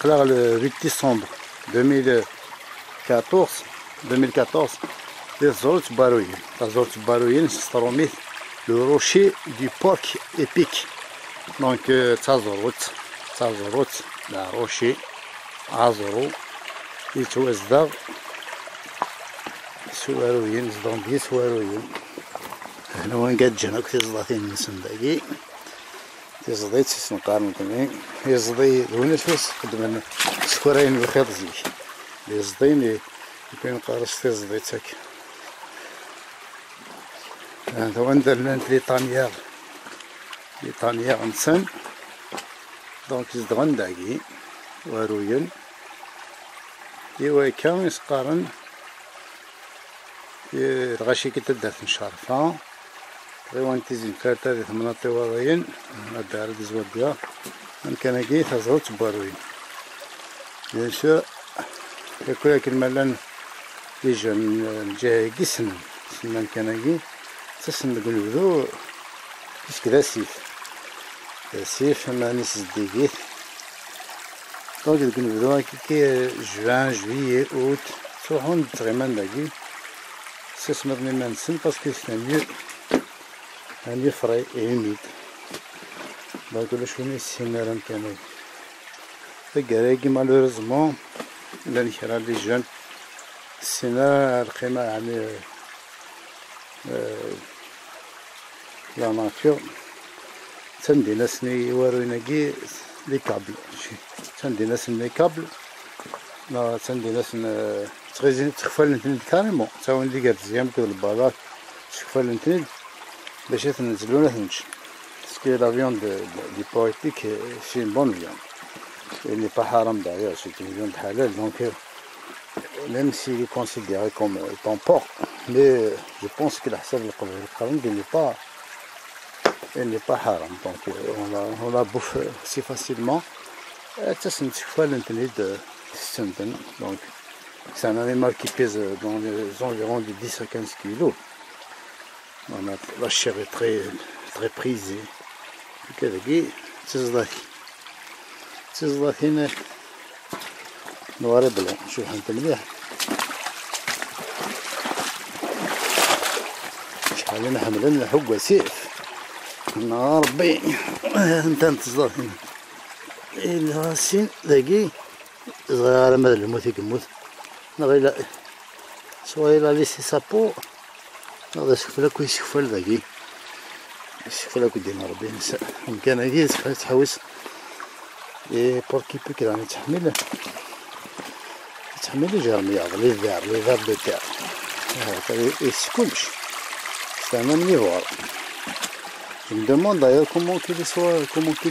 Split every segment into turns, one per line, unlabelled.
قلع le 8 décembre 2014 زرت باروين ستروميت le rocher du parc épique. Donc تزرت لا روشي عازرو يتوزدغ سواروين زدغن بيه سواروين. هنا وين قد جنك تزدغين نسن باقي تزدغيت سنقارن كمين يزدغي وين فيس قدمنا سكورين بخيط زيك يزدغيني يكون قارس تزدغيتك. هذا وين درنا ليطانياغ نسن دونك يزدغن داقي واروين إوا كان يسقارن الغاشي كي تدات نشارفا غيوان تيزين كارتا دي ثمناطي واضيين الدار دي زوديا من كان كي تزغط باروين بيان سور ياكل الملان يجا من جهة كيسن سنان كان كي تسن نقولو كيش كدا سيف ما نيس ديكيت. دونك نقولو كي جوان جويي اوت تروحون تغيمان داكي استثمرني ما نسن باسكو سي ان ليو فري اي هوميد. دونك ولا شوني السينارام كامل تقراكي مالوريزمون لا نكرا لي جون السينار القيمة يعني لا ناتور تندي ناسني وارويناكي لي كابل تندي ناسن لي كابل لا تندي ناسن تغيزين تخفال نتنيد كاريمون تاوين لي قاد زيام كد البلاط تخفال نتنيد باش تنزلونا تنمشي باسكو لافيون دي بويتيك سي اون بون فيون il n'est pas haram d'ailleurs, c'est une viande halal, donc même s'il est considéré comme étant porc, mais je pense que la salle il n'est pas haram, donc on la bouffe si facilement. Donc c'est un animal qui pèse dans les environs de 10 à 15 kg. La chair est très prisée. تزضى هنا نوار بلون. شوف انت مليح شحال انا حملنا حقه سيف نهار ربي. انت تزضى هنا الغاسين لاقي صغير ماذا الموت يموت نغيلا سوايلا لي سي سابو هذا شوفلك ويشوفل لاقي شوفلك ودينا ربي نسى كان هي تحوس et pour qu'il puisse qu'il en يتحمل جرمياض لي فار دو تاع يسكنش c'est un omnivore. Je me demande d'ailleurs comment qu'il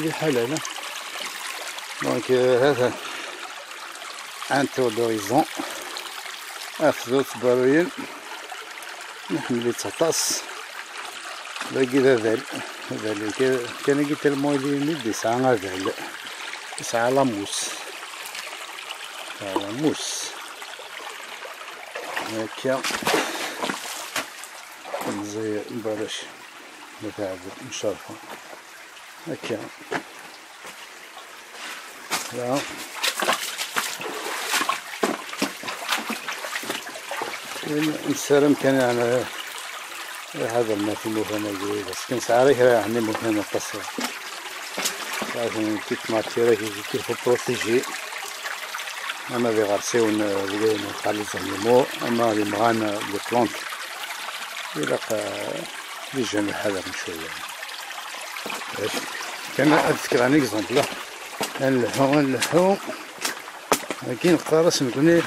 est halal. Donc هذا un tour d'horizon أخذت باروين نحمل 19 باقي ذا كان قلت الموالين يدي ساعة ذا يسعى لاموس هكا زي مبلاش نتاعب نشرفو هكا لا نسالم كان على هذا ما في مفهوم جوي بس كان سعريه يعني مفهوم قصير لكن كيف ما تيرك كيف بروتيجي اما في غرسيون بغينا نخلي زعما اما اللي مغانا لي بلانت الى لي جون الحذر شويه باش كان اذكر ان اكزومبل اللحوم كاين القارص نقولي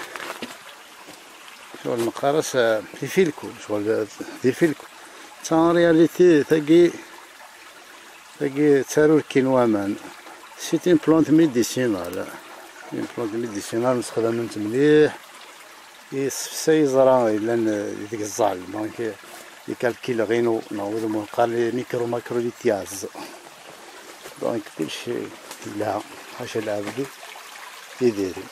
شغل القارص في فيلكو شغل في فيلكو تا رياليتي تاقي تارو الكينوامان سيت اون بلانت ميديسينال نستخدم مليح يسفسي يزرع لان ديك الزعل دونك يكالكيل غينو نعوض من قال لي ماكرو ليتياز دونك كلشي لا حاشا العبد يديري